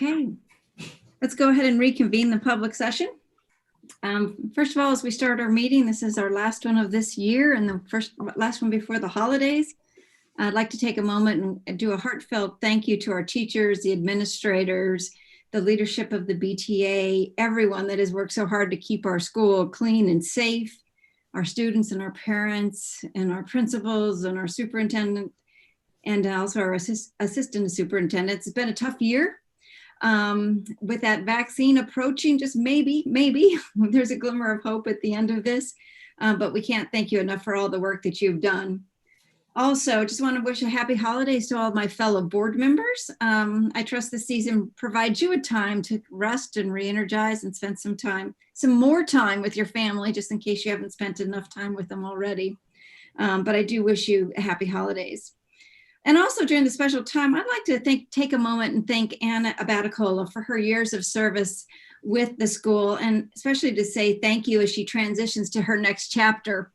Okay, let's go ahead and reconvene the public session. First of all, as we start our meeting, this is our last one of this year and the last one before the holidays. I'd like to take a moment and do a heartfelt thank you to our teachers, the administrators, the leadership of the BTA, everyone that has worked so hard to keep our school clean and safe, our students and our parents and our principals and our superintendent, and also our assistant superintendent. It's been a tough year. With that vaccine approaching, just maybe, there's a glimmer of hope at the end of this, but we can't thank you enough for all the work that you've done. Also, just want to wish a happy holidays to all of my fellow board members. I trust this season provides you a time to rest and re-energize and spend some more time with your family, just in case you haven't spent enough time with them already. But I do wish you a happy holidays. And also during the special time, I'd like to take a moment and thank Anna Abaticola for her years of service with the school, and especially to say thank you as she transitions to her next chapter.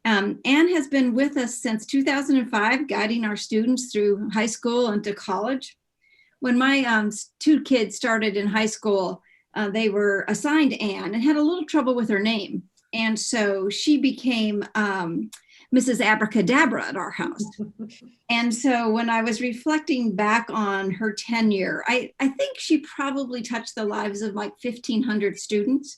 Anne has been with us since 2005, guiding our students through high school and to college. When my two kids started in high school, they were assigned Anne and had a little trouble with her name. And so she became Mrs. Abracadabra at our house. And so when I was reflecting back on her tenure, I think she probably touched the lives of like 1,500 students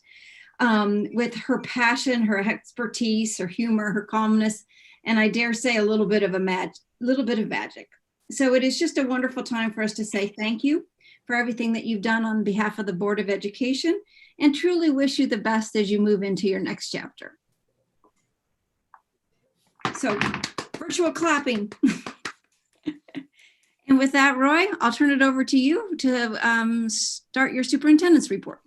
with her passion, her expertise, her humor, her calmness, and I dare say a little bit of magic. So it is just a wonderful time for us to say thank you for everything that you've done on behalf of the Board of Education, and truly wish you the best as you move into your next chapter. So virtual clapping. And with that, Roy, I'll turn it over to you to start your superintendent's report.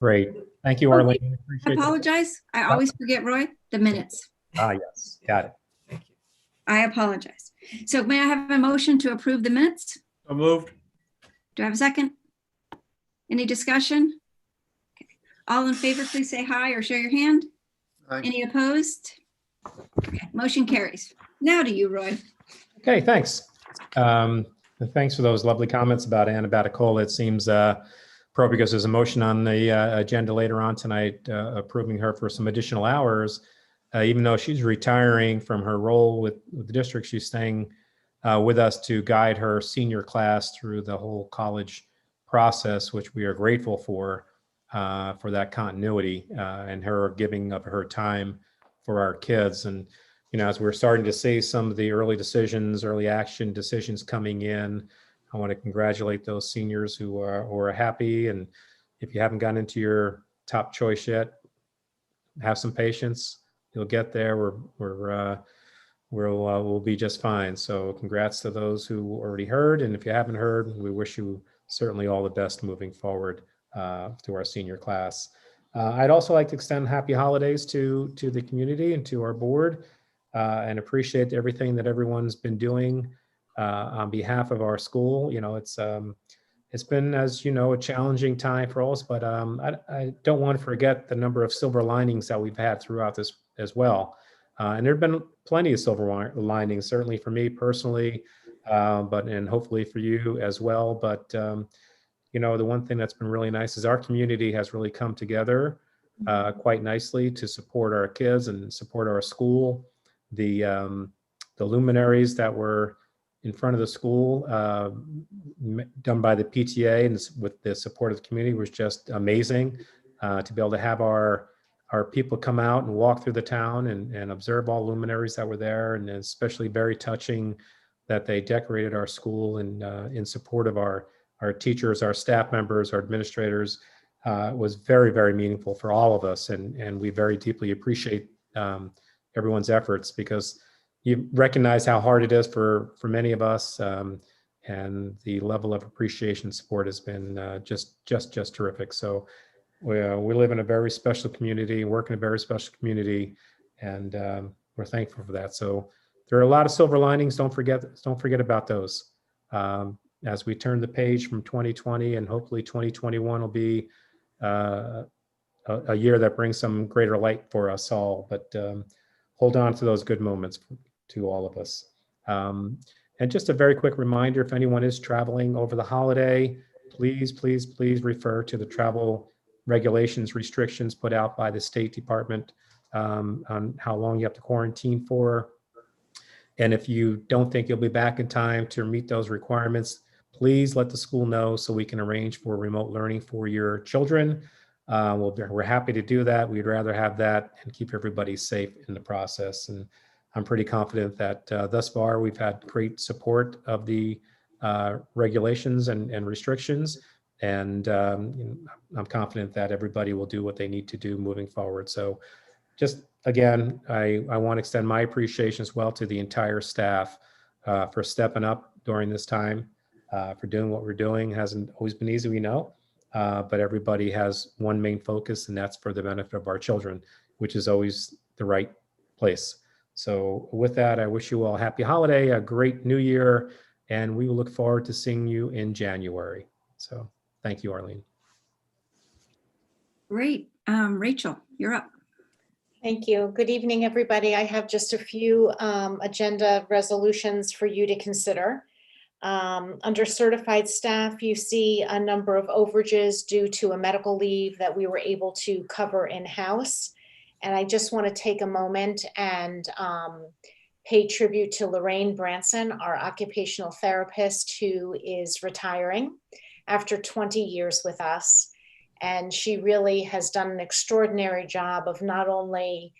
Great. Thank you, Arlene. I apologize. I always forget, Roy, the minutes. Yes, got it. Thank you. I apologize. So may I have a motion to approve the minutes? So moved. Do I have a second? Any discussion? Okay. All in favor, please say hi or show your hand. Aye. Any opposed? Okay. Motion carries. Now to you, Roy. Okay, thanks. And thanks for those lovely comments about Anna Baticola. It seems appropriate because there's a motion on the agenda later on tonight approving her for some additional hours. Even though she's retiring from her role with the district, she's staying with us to guide her senior class through the whole college process, which we are grateful for that continuity and her giving of her time for our kids. And, you know, as we're starting to see some of the early action decisions coming in, I want to congratulate those seniors who are happy. And if you haven't gotten into your top choice yet, have some patience. You'll get there. We'll be just fine. So congrats to those who already heard. And if you haven't heard, we wish you certainly all the best moving forward to our senior class. I'd also like to extend happy holidays to the community and to our board and appreciate everything that everyone's been doing on behalf of our school. You know, it's been, as you know, a challenging time for us, but I don't want to forget the number of silver linings that we've had throughout this as well. And there have been plenty of silver linings, certainly for me personally, and hopefully for you as well. But you know, the one thing that's been really nice is our community has really come together quite nicely to support our kids and support our school. The luminaries that were in front of the school done by the PTA and with the support of the community was just amazing to be able to have our people come out and walk through the town and observe all luminaries that were there, and especially very touching that they decorated our school and in support of our teachers, our staff members, our administrators. Was very, very meaningful for all of us, and we very deeply appreciate everyone's efforts, because you recognize how hard it is for many of us, and the level of appreciation support has been just terrific. So we live in a very special community, work in a very special community, and we're thankful for that. So there are a lot of silver linings. Don't forget about those. As we turn the page from 2020, and hopefully 2021 will be a year that brings some greater light for us all. But hold on to those good moments to all of us. And just a very quick reminder, if anyone is traveling over the holiday, please, please, please refer to the travel regulations, restrictions put out by the State Department on how long you have to quarantine for. And if you don't think you'll be back in time to meet those requirements, please let the school know so we can arrange for remote learning for your children. We're happy to do that. We'd rather have that and keep everybody safe in the process. And I'm pretty confident that thus far we've had great support of the regulations and restrictions. And I'm confident that everybody will do what they need to do moving forward. So just again, I want to extend my appreciation as well to the entire staff for stepping up during this time, for doing what we're doing. It hasn't always been easy, we know, but everybody has one main focus, and that's for the benefit of our children, which is always the right place. So with that, I wish you all a happy holiday, a great new year, and we will look forward to seeing you in January. So thank you, Arlene. Great. Rachel, you're up. Thank you. Good evening, everybody. I have just a few agenda resolutions for you to consider. Under certified staff, you see a number of overages due to a medical leave that we were able to cover in-house. And I just want to take a moment and pay tribute to Lorraine Branson, our occupational therapist, who is retiring after 20 years with us. And she really has done an extraordinary job of not only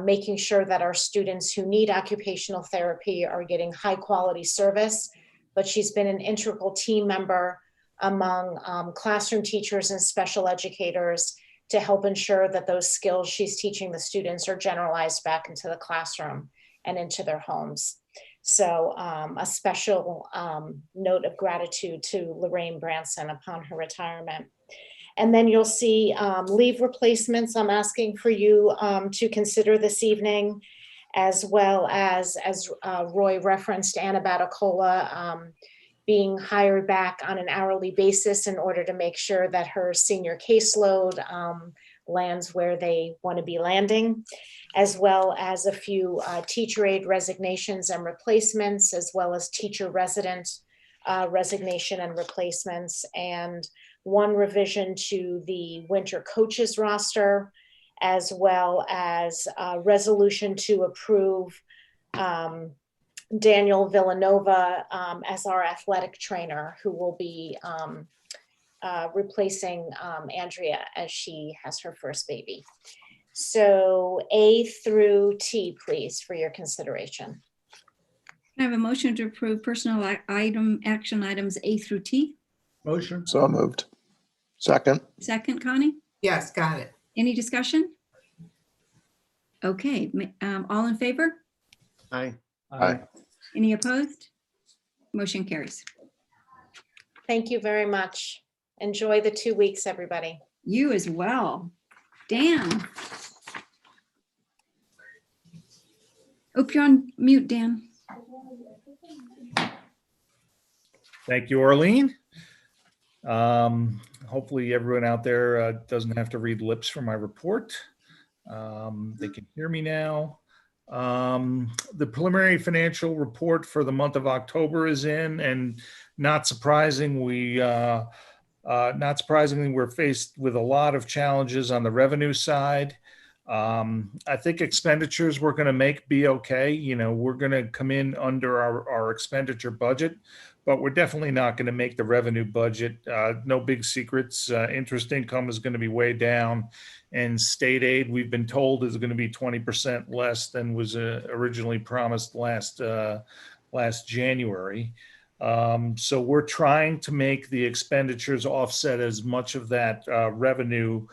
making sure that our students who need occupational therapy are getting high quality service, but she's been an integral team member among classroom teachers and special educators to help ensure that those skills she's teaching the students are generalized back into the classroom and into their homes. So a special note of gratitude to Lorraine Branson upon her retirement. And then you'll see leave replacements I'm asking for you to consider this evening, as well as Roy referenced, Anna Batacola being hired back on an hourly basis in order to make sure that her senior caseload lands where they want to be landing, as well as a few teacher aide resignations and replacements, as well as teacher resident resignation and replacements, and one revision to the winter coaches roster, as well as a resolution to approve Daniel Villanova as our athletic trainer, who will be replacing Andrea as she has her first baby. So A through T, please, for your consideration. Can I have a motion to approve personal action items A through T? Motion. So moved. Second. Second, Connie? Yes, got it. Any discussion? Okay, all in favor? Aye. Aye. Any opposed? Motion carries. Thank you very much. Enjoy the 2 weeks, everybody. You as well. Dan. Oh, you're on mute, Dan. Thank you, Arlene. Hopefully everyone out there doesn't have to read lips for my report. They can hear me now. The preliminary financial report for the month of October is in, and not surprisingly, we're faced with a lot of challenges on the revenue side. I think expenditures we're going to be okay. You know, we're going to come in under our expenditure budget, but we're definitely not going to make the revenue budget. No big secrets. Interest income is going to be way down, and state aid, we've been told, is going to be 20% less than was originally promised last January. So we're trying to make the expenditures offset as much of that revenue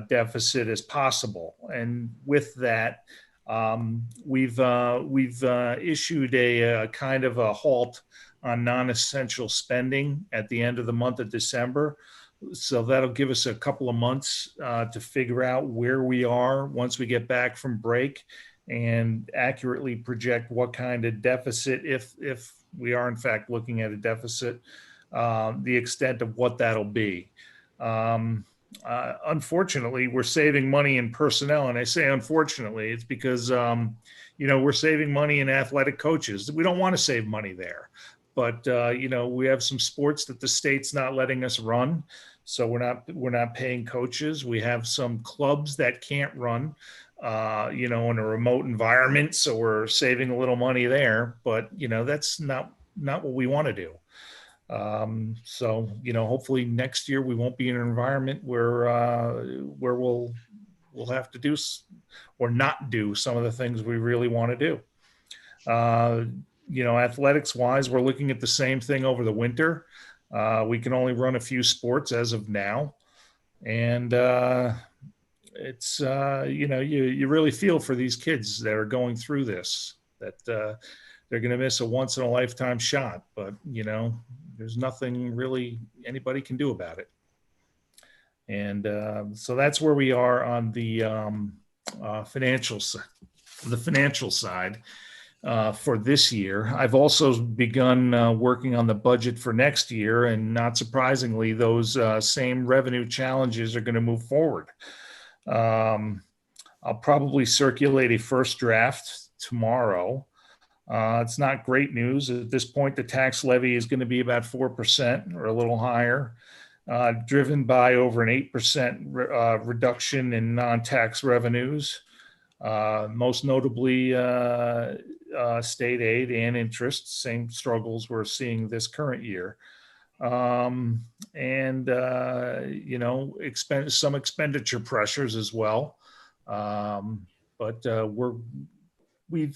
deficit as possible. And with that, we've issued a kind of a halt on non-essential spending at the end of the month of December. So that'll give us a couple of months to figure out where we are once we get back from break and accurately project what kind of deficit, if we are in fact looking at a deficit, the extent of what that'll be. Unfortunately, we're saving money in personnel. And I say unfortunately, it's because, we're saving money in athletic coaches. We don't want to save money there. but we have some sports that the state's not letting us run. So we're not paying coaches. We have some clubs that can't run, in a remote environment. So we're saving a little money there, but that's not what we want to do. So hopefully next year we won't be in an environment where we'll have to do or not do some of the things we really want to do. Athletics wise, we're looking at the same thing over the winter. We can only run a few sports as of now. And it's, you really feel for these kids that are going through this, that they're going to miss a once in a lifetime shot, but there's nothing really anybody can do about it. And so that's where we are on the financial side for this year. I've also begun working on the budget for next year, and not surprisingly, those same revenue challenges are going to move forward. I'll probably circulate a first draft tomorrow. It's not great news. At this point, the tax levy is going to be about 4% or a little higher, driven by over an 8% reduction in non-tax revenues, most notably state aid and interest, same struggles we're seeing this current year. Some expenditure pressures as well. But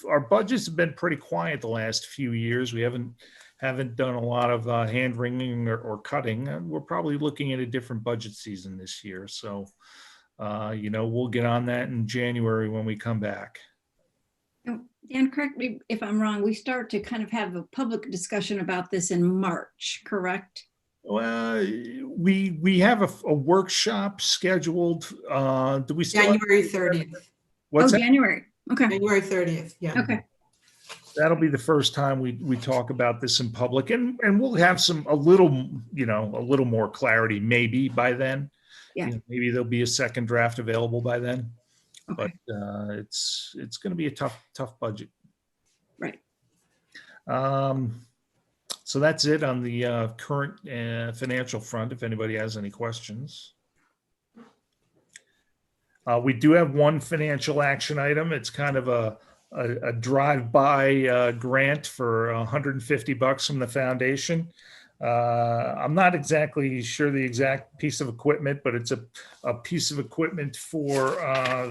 our budgets have been pretty quiet the last few years. We haven't done a lot of hand wringing or cutting. We're probably looking at a different budget season this year. So, we'll get on that in January when we come back. Dan, correct me if I'm wrong. We start to kind of have a public discussion about this in March, correct? Well, we have a workshop scheduled. Do we still January 30th. What's that? January. Okay. January 30th. Yeah. Okay. That'll be the first time we talk about this in public, and we'll have a little more clarity maybe by then. Yeah. Maybe there'll be a second draft available by then. Okay. But it's going to be a tough budget. Right. So that's it on the current financial front. If anybody has any questions. We do have one financial action item. It's kind of a drive-by grant for $150 from the foundation. I'm not exactly sure the exact piece of equipment, but it's a piece of equipment for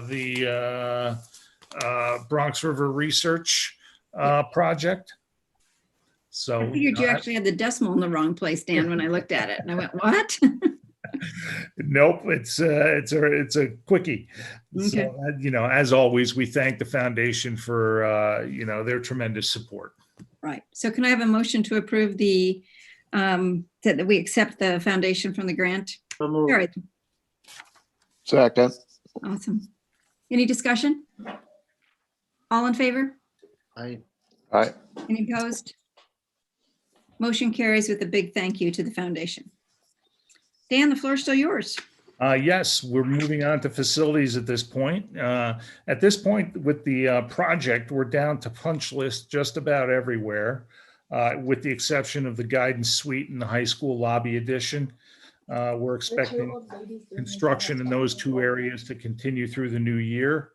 the Bronx River Research project. So I figured you actually had the decimal in the wrong place, Dan, when I looked at it, and I went, "What?" Nope, it's a quickie. Okay. So, as always, we thank the foundation for their tremendous support. Right. So can I have a motion to approve that we accept the foundation from the grant? So moved. All right. Second. Awesome. Any discussion? All in favor? Aye. Aye. Any opposed? Motion carries with a big thank you to the foundation. Dan, the floor is still yours. Yes, we're moving on to facilities at this point. At this point with the project, we're down to punch list just about everywhere, with the exception of the guidance suite and the high school lobby addition. We're expecting construction in those two areas to continue through the new year,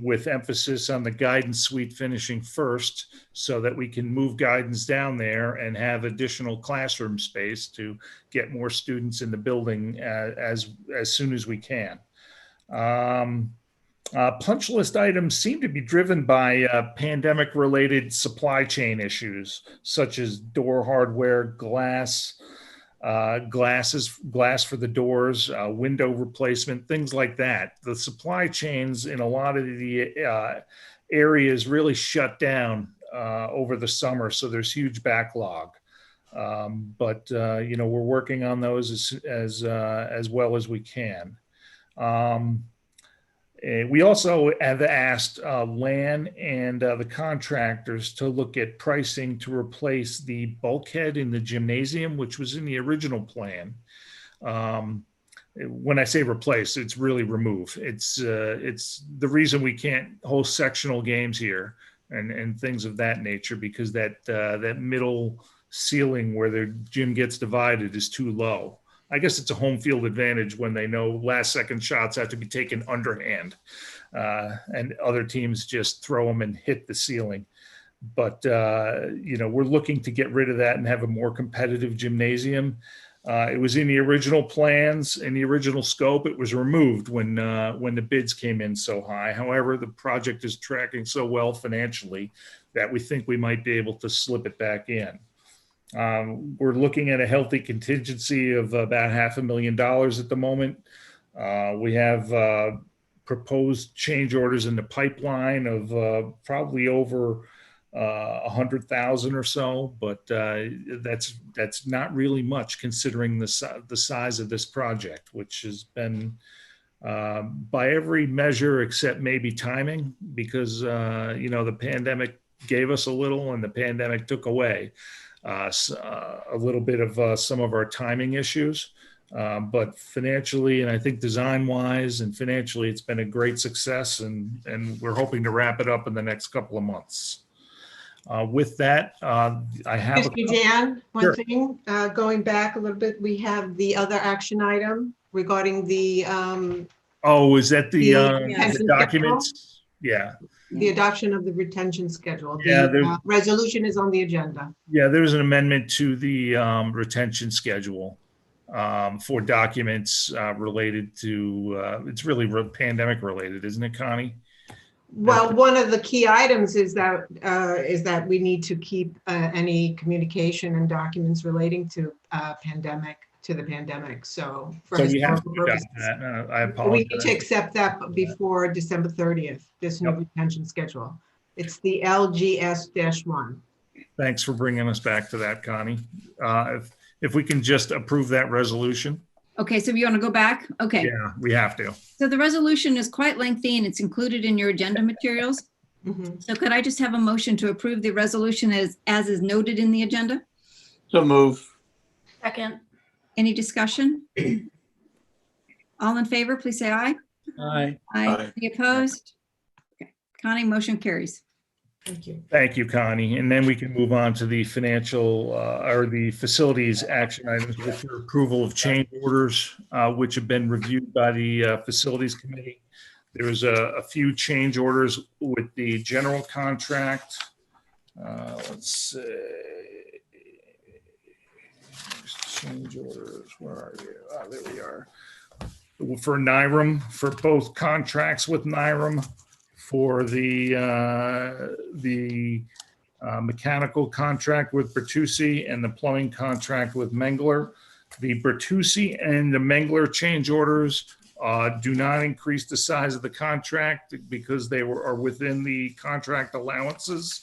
with emphasis on the guidance suite finishing first so that we can move guidance down there and have additional classroom space to get more students in the building as soon as we can. Punch list items seem to be driven by pandemic related supply chain issues such as door hardware, glass for the doors, window replacement, things like that. The supply chains in a lot of the areas really shut down over the summer, so there's huge backlog. But we're working on those as well as we can. We also have asked LAN and the contractors to look at pricing to replace the bulkhead in the gymnasium, which was in the original plan. When I say replace, it's really remove. It's the reason we can't host sectional games here and things of that nature, because that middle ceiling where the gym gets divided is too low. I guess it's a home field advantage when they know last second shots have to be taken underhand, and other teams just throw them and hit the ceiling. But, we're looking to get rid of that and have a more competitive gymnasium. It was in the original plans, in the original scope. It was removed when the bids came in so high. However, the project is tracking so well financially that we think we might be able to slip it back in. We're looking at a healthy contingency of about $500,000 at the moment. We have proposed change orders in the pipeline of probably over 100,000 or so, but that's not really much considering the size of this project, which has been by every measure except maybe timing, because the pandemic gave us a little and the pandemic took away a little bit of some of our timing issues. But financially, and I think design wise and financially, it's been a great success, and we're hoping to wrap it up in the next couple of months. With that, I have. Excuse me, Dan, Sure. one thing, going back a little bit, we have the other action item regarding the Oh, is that the retention documents? Yeah. the adoption of the retention schedule. Yeah, The resolution is on the agenda. Yeah, there's an amendment to the retention schedule for documents related to, it's really pandemic related, isn't it, Connie? Well, one of the key items is that we need to keep any communication and documents relating to the pandemic. So for So you have historical to adopt purposes, that. I we apologize. need to accept that before December 30th, this new Yep. retention schedule. It's the LGS-1. Thanks for bringing us back to that, Connie. If we can just approve that resolution. Okay, so you want to go back? Okay. Yeah, we have to. So the resolution is quite lengthy and it's included in your agenda materials. Mhm. So could I just have a motion to approve the resolution as is noted in the agenda? So move. Second. Any discussion? All in favor, please say aye. Aye. Aye. Any opposed? Okay. Connie, motion carries. Thank you. Thank you, Connie. And then we can move on to the financial or the facilities action items, with your approval of change orders, which have been reviewed by the facilities committee. There was a few change orders with the general contract. Let's see. Change orders, where are you? There we are. For NYRM, for both contracts with NYRM, for the mechanical contract with Bertucci and the plumbing contract with Mengler. The Bertucci and the Mengler change orders do not increase the size of the contract because they are within the contract allowances.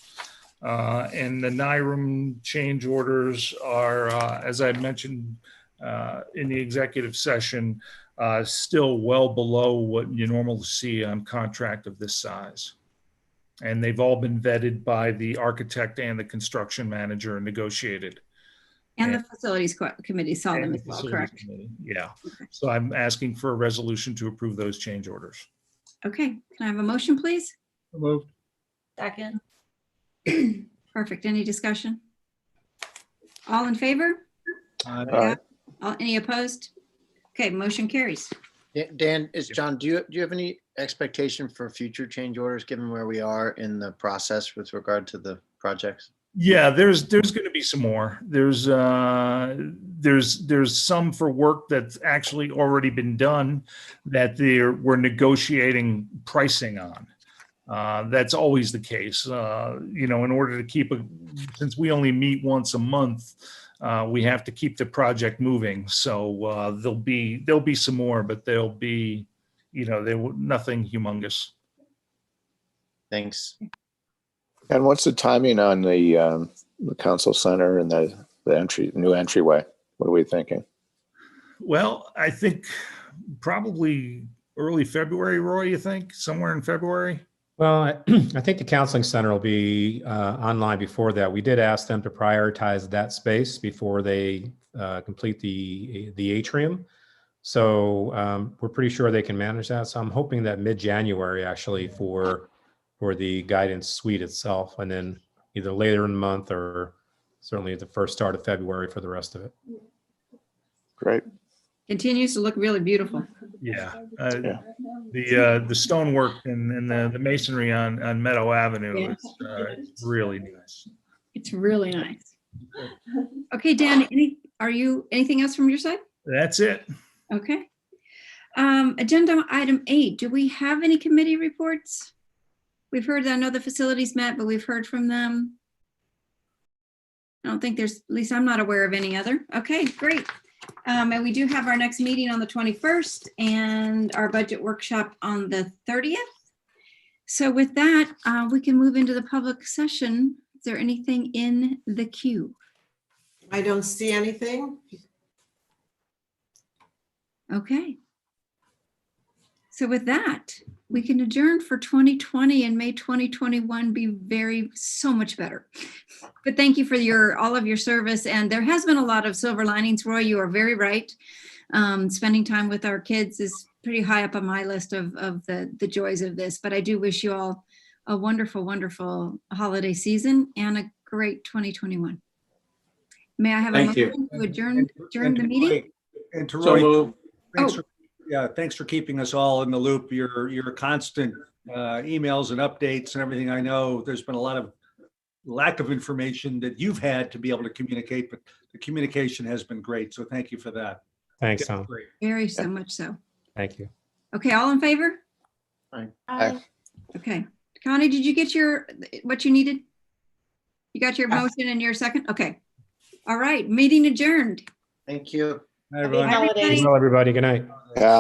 And the NYRM change orders are, as I mentioned in the executive session, still well below what you normally see on contract of this size. And they've all been vetted by the architect and the construction manager and negotiated. And the facilities committee saw them And as the well, facilities correct? committee. Yeah. So I'm asking for a resolution to approve those change orders. Okay, can I have a motion, please? Moved. Second. Perfect. Any discussion? All in favor? Aye. Any opposed? Okay, motion carries. Dan, it's John. Do you have any expectation for future change orders, given where we are in the process with regard to the projects? Yeah, there's going to be some more. There's some for work that's actually already been done that we're negotiating pricing on. That's always the case. In order to keep since we only meet once a month, we have to keep the project moving. So there'll be some more, but they'll be, nothing humongous. Thanks. And what's the timing on the council center and the new entryway? What are we thinking? Well, I think probably early February, Roy, you think? Somewhere in February? Well, I think the counseling center will be online before that. We did ask them to prioritize that space before they complete the atrium. So we're pretty sure they can manage that. So I'm hoping that mid-January actually for for the guidance suite itself, and then either later in the month or certainly at the first start of February for the rest of it. Great. Continues to look really beautiful. Yeah. Yeah. The stonework and the masonry on Meadow Avenue Yeah. is really nice. It's really nice. Okay, Dan, anything else from your side? That's it. Okay. Agenda item 8, do we have any committee reports? We've heard, I know the facilities met, but we've heard from them. I don't think there's, at least I'm not aware of any other. Okay, great. And we do have our next meeting on the 21st and our budget workshop on the 30th. So with that, we can move into the public session. Is there anything in the queue? I don't see anything. Okay. So with that, we can adjourn for 2020 and may 2021 be so much better. But thank you for all of your service. And there has been a lot of silver linings. Roy, you are very right. Spending time with our kids is pretty high up on my list of the joys of this. But I do wish you all a wonderful, wonderful holiday season and a great 2021. May I have a motion to adjourn the meeting? And to So Roy, moved. thanks for keeping us all in the loop. Your constant emails and updates and everything. I know there's been a lot of lack of information that you've had to be able to communicate, but the communication has been great. So thank you for that. Thanks, Tom. Great. Very so much so. Thank you. Okay, all in favor? Aye. Okay. Connie, did you get what you needed? You got your motion and your second? Okay. All right, meeting adjourned. Thank you. Hi, everyone. Happy holidays. Well, everybody, good night. Yeah.